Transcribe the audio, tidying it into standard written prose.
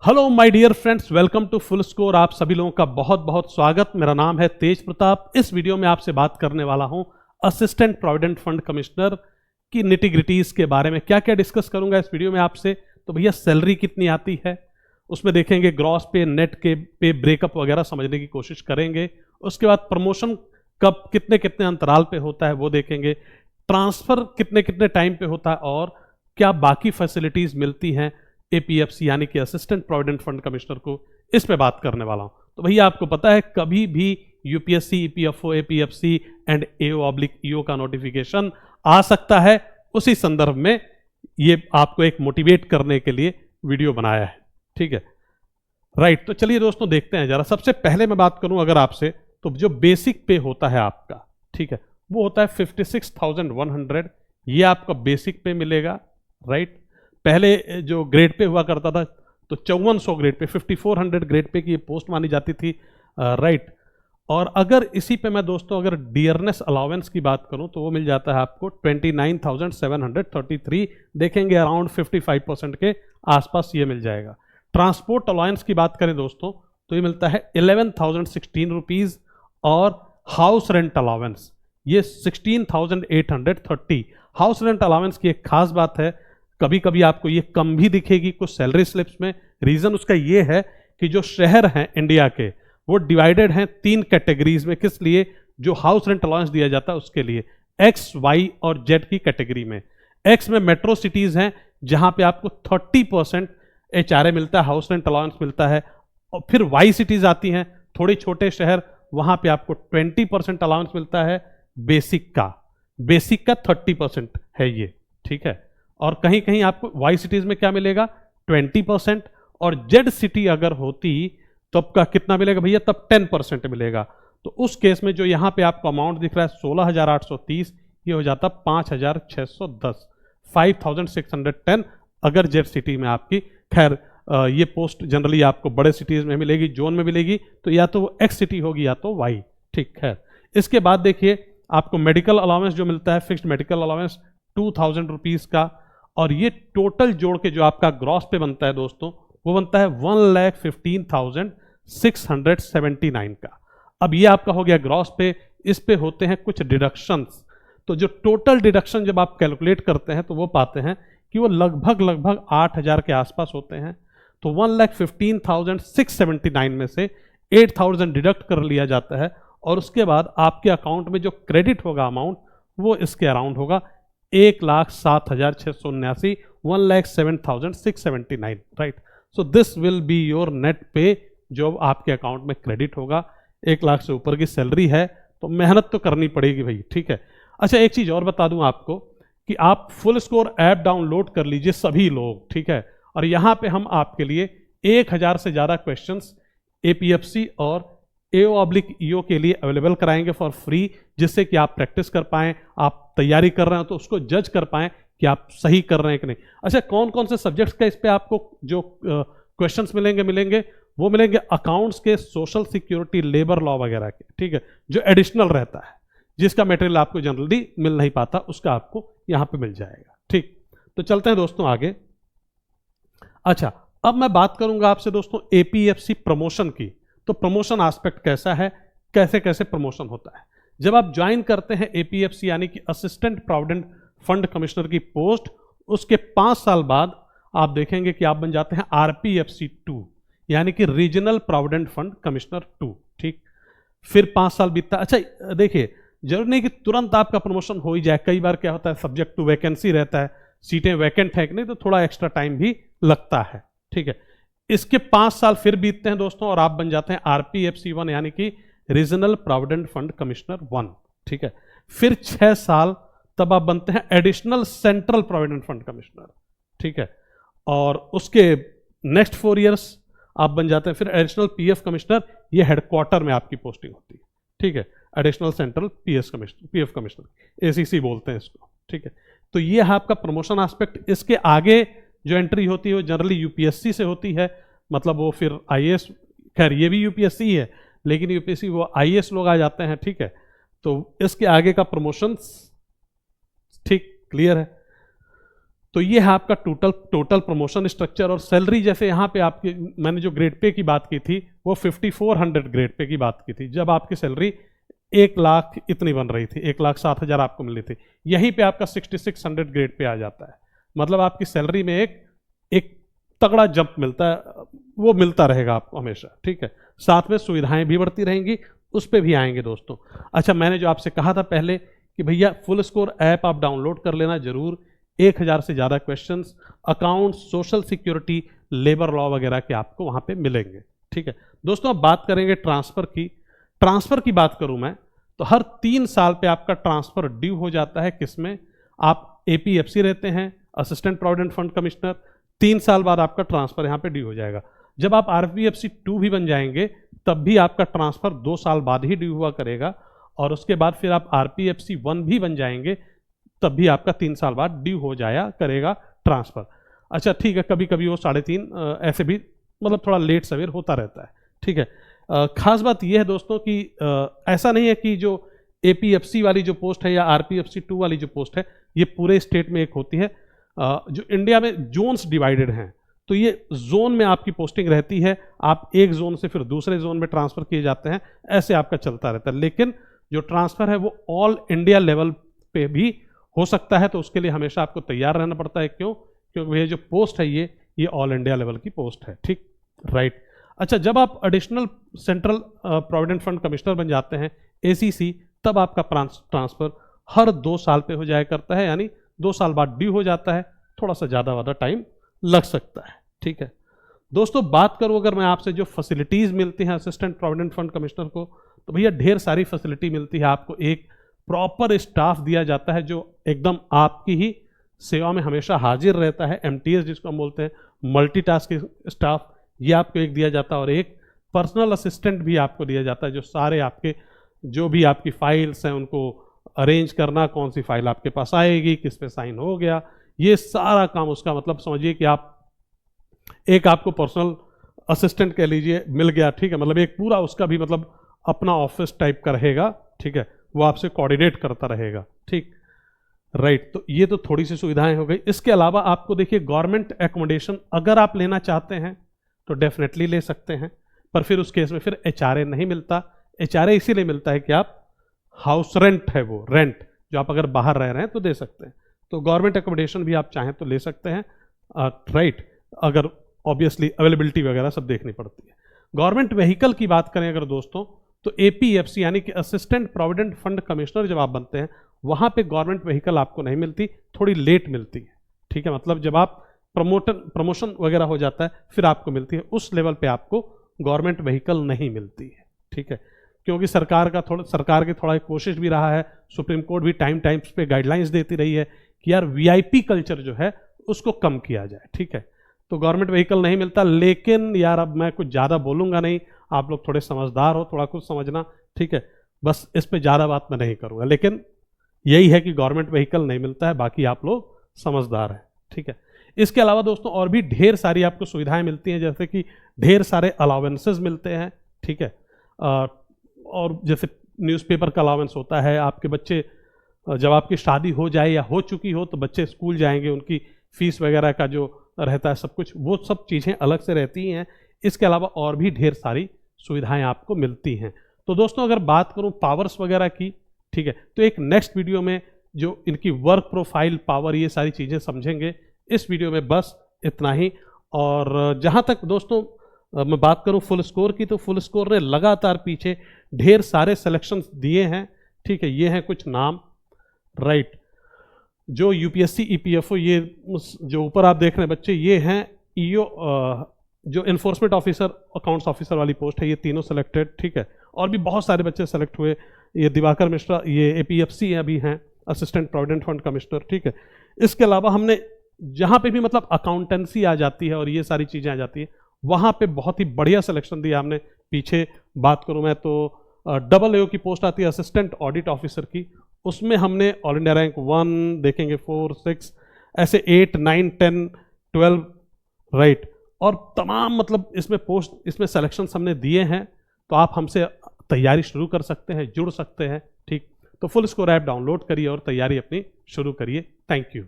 Hello my dear friends, welcome to full score. आप सभी लोगों का बहुत बहुत स्वागत। मेरा नाम है तेज प्रताप। इस वीडियो में आपसे बात करने वाला हूं असिस्टेंट प्रोविडेंट फंड कमिश्नर की निटिग्रिटीज के बारे में। क्या क्या डिस्कस करूंगा इस वीडियो में आपसे, तो भैया सैलरी कितनी आती है, उसमें देखेंगे ग्रॉस पे, नेट के पे ब्रेकअप वगैरह समझने की कोशिश करेंगे। उसके बाद प्रमोशन कब कितने कितने अंतराल पे होता है वो देखेंगे, ट्रांसफर कितने कितने टाइम पे होता है और क्या बाकी फैसिलिटीज मिलती हैं एपीएफसी यानी कि असिस्टेंट प्रोविडेंट फंड कमिश्नर को, इस पे बात करने वाला हूं। तो भैया आपको पता है कभी भी यूपीएससी, ईपीएफओ, एपीएफसी एंड एओ का नोटिफिकेशन आ सकता है। उसी संदर्भ में ये आपको एक मोटिवेट करने के लिए वीडियो बनाया है, ठीक है, राइट। तो चलिए दोस्तों देखते हैं जरा। सबसे पहले मैं बात करूं अगर आपसे, तो जो बेसिक पे होता है आपका, ठीक है, वो होता है 56,100। ये आपका बेसिक पे मिलेगा, राइट। पहले जो ग्रेड पे हुआ करता था तो 5400 ग्रेड पे, 5400 ग्रेड पे की ये पोस्ट मानी जाती थी, राइट। और अगर इसी पे मैं दोस्तों अगर डियरनेस अलाउंस की बात करूं तो वो मिल जाता है आपको 29,733। देखेंगे अराउंड 55% के आसपास ये मिल जाएगा। ट्रांसपोर्ट अलाउंस की बात करें दोस्तों तो ये मिलता है 11,016 रुपीज। और हाउस रेंट अलाउंस ये 16,830। हाउस रेंट अलाउंस की एक खास बात है, कभी कभी आपको ये कम भी दिखेगी कुछ सैलरी स्लिप्स में। रीजन उसका ये है कि जो शहर हैं इंडिया के वो डिवाइडेड हैं 3 कैटेगरीज में। किस लिए? जो हाउस रेंट अलाउंस दिया जाता है उसके लिए, एक्स, वाई और जेड की कैटेगरी में। एक्स में मेट्रो सिटीज हैं जहां पे आपको 30% एचआरए मिलता है, हाउस रेंट अलाउंस मिलता है। और फिर वाई सिटीज आती हैं, थोड़े छोटे शहर, वहां पे आपको 20% अलाउंस मिलता है बेसिक का। बेसिक का 30% है ये, ठीक है। और कहीं कहीं आपको वाई सिटीज में क्या मिलेगा, 20%। और जेड सिटी अगर होती तब का कितना मिलेगा भैया, तब 10% मिलेगा। तो उस केस में जो यहां पे आपको अमाउंट दिख रहा है 16,830, ये हो जाता 5,610, 5,610 अगर जेड सिटी में आपकी। खैर ये पोस्ट जनरली आपको बड़े सिटीज में मिलेगी, जोन में मिलेगी, तो या तो वो एक्स सिटी होगी या तो वाई, ठीक है। इसके बाद देखिए आपको मेडिकल अलाउंस जो मिलता है, फिक्स्ड मेडिकल अलाउंस 2,000 रुपीज का। और ये टोटल जोड़ के जो आपका ग्रॉस पे बनता है दोस्तों, वो बनता है 1,15,679 का। अब ये आपका हो गया ग्रॉस पे। इस पे होते हैं कुछ डिडक्शंस। तो जो टोटल डिडक्शन जब आप कैलकुलेट करते हैं तो वो पाते हैं कि वो लगभग 8,000 के आसपास होते हैं। तो 1,15,679 में से 8,000 डिडक्ट कर लिया जाता है और उसके बाद आपके अकाउंट में जो क्रेडिट होगा अमाउंट, वो इसके अराउंड होगा 1,07,679, 1,07,679, right. So this will be your net पे जो आपके अकाउंट में क्रेडिट होगा। 1 लाख से ऊपर की सैलरी है तो मेहनत तो करनी पड़ेगी भाई, ठीक है। अच्छा, एक चीज और बता दूं आपको कि आप फुल स्कोर ऐप डाउनलोड कर लीजिए सभी लोग, ठीक है। और यहां पे हम आपके लिए 1,000 से ज्यादा क्वेश्चंस एपीएफसी और एओ के लिए अवेलेबल कराएंगे फॉर फ्री, जिससे कि आप प्रैक्टिस कर पाएं। आप तैयारी कर रहे हो तो उसको जज कर पाएं कि आप सही कर रहे हैं कि नहीं। अच्छा, कौन कौन से सब्जेक्ट्स का इस पे आपको जो क्वेश्चंस मिलेंगे वो मिलेंगे अकाउंट्स के, सोशल सिक्योरिटी, लेबर लॉ वगैरह के, ठीक है, जो एडिशनल रहता है, जिसका मटेरियल आपको जनरली मिल नहीं पाता, उसका आपको यहां पे मिल जाएगा, ठीक। तो चलते हैं दोस्तों आगे। अच्छा, अब मैं बात करूंगा आपसे दोस्तों एपीएफसी प्रमोशन की। तो प्रमोशन एस्पेक्ट कैसा है, कैसे कैसे प्रमोशन होता है। जब आप ज्वाइन करते हैं एपीएफसी यानी कि असिस्टेंट प्रोविडेंट फंड कमिश्नर की पोस्ट, उसके 5 साल बाद आप देखेंगे कि आप बन जाते हैं आरपीएफसी 2 यानी कि रीजनल प्रोविडेंट फंड कमिश्नर 2, ठीक। फिर 5 साल बीतता। अच्छा देखिए, जरूर नहीं कि तुरंत आपका प्रमोशन हो ही जाए। कई बार क्या होता है, सब्जेक्ट टू वैकेंसी रहता है, सीटें वैकेंट है कि नहीं, तो थोड़ा एक्स्ट्रा टाइम भी लगता है, ठीक है। इसके 5 साल फिर बीतते हैं दोस्तों और आप बन जाते हैं आरपीएफसी 1 यानी कि रीजनल प्रोविडेंट फंड कमिश्नर 1, ठीक है। फिर 6 साल तब आप बनते हैं additional central provident fund commissioner, ठीक है। और उसके नेक्स्ट 4 इयर्स आप बन जाते हैं फिर एडिशनल पीएफ कमिश्नर। ये हेडक्वार्टर में आपकी पोस्टिंग होती है, ठीक है। Additional central PF commissioner, ACC बोलते हैं इसको, ठीक है। तो ये है आपका प्रमोशन एस्पेक्ट। इसके आगे जो एंट्री होती है वो जनरली यूपीएससी से होती है, मतलब वो फिर आईएएस, खैर ये भी यूपीएससी है लेकिन यूपीएससी वो आईएएस लोग आ जाते हैं, ठीक है। तो इसके आगे का प्रमोशन, ठीक, क्लियर है। तो ये है आपका टोटल प्रमोशन स्ट्रक्चर और सैलरी। जैसे यहाँ पे आपकी मैंने जो ग्रेड पे की बात की थी वो 5400 ग्रेड पे की बात की थी, जब आपकी सैलरी 1 लाख इतनी बन रही थी, 1,07,000 आपको मिल रही थी। यहीं पे आपका 6600 ग्रेड पे आ जाता है, मतलब आपकी सैलरी में एक तगड़ा जंप मिलता है, वो मिलता रहेगा आपको हमेशा, ठीक है। साथ में सुविधाएं भी बढ़ती रहेंगी, उस पर भी आएंगे दोस्तों। अच्छा, मैंने जो आपसे कहा था पहले कि भैया फुल स्कोर ऐप आप डाउनलोड कर लेना जरूर। 1000 से ज़्यादा questions account, social security, labour law वगैरह के आपको वहाँ पे मिलेंगे, ठीक है दोस्तों। अब बात करेंगे ट्रांसफ़र की। ट्रांसफ़र की बात करूँ मैं तो हर 3 साल पे आपका ट्रांसफ़र ड्यू हो जाता है। किसमें? आप APFC रहते हैं, असिस्टेंट प्रोविडेंट फंड कमिश्नर, 3 साल बाद आपका ट्रांसफ़र यहाँ पे ड्यू हो जाएगा। जब आप RPFC 2 भी बन जाएंगे तब भी आपका ट्रांसफ़र 2 साल बाद ही ड्यू हुआ करेगा, और उसके बाद फिर आप RPFC 1 भी बन जाएंगे तब भी आपका 3 साल बाद ड्यू हो जाया करेगा ट्रांसफ़र। अच्छा ठीक है, कभी कभी वो 3.5 ऐसे भी मतलब थोड़ा लेट सवेर होता रहता है, ठीक है। खास बात यह है दोस्तों कि ऐसा नहीं है कि जो APFC वाली जो पोस्ट है या RPFC 2 वाली जो पोस्ट है ये पूरे स्टेट में एक होती है। जो इंडिया में जोन्स डिवाइडेड हैं, तो ये जोन में आपकी पोस्टिंग रहती है, आप एक जोन से फिर दूसरे जोन में ट्रांसफ़र किए जाते हैं, ऐसे आपका चलता रहता है। लेकिन जो ट्रांसफ़र है वो ऑल इंडिया लेवल पे भी हो सकता है, तो उसके लिए हमेशा आपको तैयार रहना पड़ता है। क्यों? क्योंकि ये जो पोस्ट है ये ऑल इंडिया लेवल की पोस्ट है, ठीक, राइट। अच्छा, जब आप additional central provident fund commissioner बन जाते हैं ACC, तब आपका ट्रांसफ़र हर 2 साल पे हो जाया करता है, यानी 2 साल बाद ड्यू हो जाता है। थोड़ा सा ज़्यादा टाइम लग सकता है, ठीक है दोस्तों। बात करूं अगर मैं आपसे जो फैसिलिटीज़ मिलती हैं असिस्टेंट प्रोविडेंट फंड कमिश्नर को, तो भैया ढेर सारी फैसिलिटी मिलती है आपको। एक प्रॉपर स्टाफ दिया जाता है जो एकदम आपकी ही सेवा में हमेशा हाजिर रहता है, MTS जिसको हम बोलते हैं, मल्टीटास्किंग स्टाफ, ये आपको एक दिया जाता है। और एक पर्सनल असिस्टेंट भी आपको दिया जाता है जो सारे आपके जो भी आपकी फाइल्स हैं उनको अरेंज करना, कौन सी फाइल आपके पास आएगी, किस पे साइन हो गया, ये सारा काम उसका, मतलब समझिए कि आप एक आपको पर्सनल असिस्टेंट कह लीजिए मिल गया, ठीक है। मतलब एक पूरा उसका भी मतलब अपना ऑफिस टाइप का रहेगा, ठीक है, वो आपसे कोऑर्डिनेट करता रहेगा, ठीक, राइट। तो ये तो थोड़ी सी सुविधाएं हो गई। इसके अलावा आपको देखिए गवर्नमेंट एकोमोडेशन अगर आप लेना चाहते हैं तो डेफिनेटली ले सकते हैं, पर फिर उस केस में फिर HRA नहीं मिलता। HRA इसीलिए मिलता है कि आप हाउस रेंट है, वो रेंट जो आप अगर बाहर रह रहे हैं तो दे सकते हैं। तो गवर्नमेंट एकोमोडेशन भी आप चाहें तो ले सकते हैं, राइट, अगर ऑब्वियसली अवेलेबिलिटी वगैरह सब देखनी पड़ती है। गवर्नमेंट व्हीकल की बात करें अगर दोस्तों, तो APFC यानी कि असिस्टेंट प्रोविडेंट फंड कमिश्नर जब आप बनते हैं वहाँ पे गवर्नमेंट व्हीकल आपको नहीं मिलती, थोड़ी लेट मिलती है, ठीक है। मतलब जब आप प्रमोशन वगैरह हो जाता है फिर आपको मिलती है, उस लेवल पे आपको गवर्नमेंट व्हीकल नहीं मिलती है, ठीक है। क्योंकि सरकार की थोड़ा कोशिश भी रहा है, सुप्रीम कोर्ट भी टाइम पे गाइडलाइंस देती रही है कि यार VIP कल्चर जो है उसको कम किया जाए, ठीक है। तो गवर्नमेंट व्हीकल नहीं मिलता। लेकिन यार अब मैं कुछ ज़्यादा बोलूँगा नहीं, आप लोग थोड़े समझदार हो, थोड़ा कुछ समझना, ठीक है, बस इस पर ज़्यादा बात मैं नहीं करूँगा। लेकिन यही है कि गवर्नमेंट व्हीकल नहीं मिलता है, बाकी आप लोग समझदार हैं, ठीक है। इसके अलावा दोस्तों और भी ढेर सारी आपको सुविधाएं मिलती हैं, जैसे कि ढेर सारे अलाउंसेस मिलते हैं, ठीक है। और जैसे न्यूज़पेपर का अलाउंस होता है, आपके बच्चे जब आपकी शादी हो जाए या हो चुकी हो तो बच्चे स्कूल जाएंगे, उनकी फीस वगैरह का जो रहता है सब कुछ, वो सब चीज़ें अलग से रहती हैं। इसके अलावा और भी ढेर सारी सुविधाएं आपको मिलती हैं। तो दोस्तों अगर बात करूं पावर्स वगैरह की, ठीक है, तो एक नेक्स्ट वीडियो में जो इनकी वर्क प्रोफाइल, पावर, ये सारी चीज़ें समझेंगे। इस वीडियो में बस इतना ही। और जहाँ तक दोस्तों मैं बात करूं फुल स्कोर की, तो फुल स्कोर ने लगातार पीछे ढेर सारे सिलेक्शंस दिए हैं, ठीक है। ये हैं कुछ नाम, राइट, जो UPSC EPFO, ये जो ऊपर आप देख रहे हैं बच्चे, ये हैं EO जो इन्फोर्समेंट ऑफिसर, अकाउंट्स ऑफिसर वाली पोस्ट है, ये तीनों सेलेक्टेड, ठीक है। और भी बहुत सारे बच्चे सेलेक्ट हुए, ये दिवाकर मिश्रा, ये APFC अभी हैं, असिस्टेंट प्रोविडेंट फंड कमिश्नर, ठीक है। इसके अलावा हमने जहाँ पे भी मतलब अकाउंटेंसी आ जाती है और ये सारी चीज़ें आ जाती है, वहाँ पे बहुत ही बढ़िया सिलेक्शन दिया हमने। पीछे बात करूँ मैं तो AAO की पोस्ट आती है असिस्टेंट ऑडिट ऑफिसर की, उसमें हमने ऑल इंडिया रैंक 1 देखेंगे, 4, 6, ऐसे 8, 9, 10, 12, राइट, और तमाम मतलब इसमें पोस्ट, इसमें सिलेक्शंस हमने दिए हैं। तो आप हमसे तैयारी शुरू कर सकते हैं, जुड़ सकते हैं, ठीक। तो फुल स्कोर ऐप डाउनलोड करिए और तैयारी अपनी शुरू करिए। Thank you.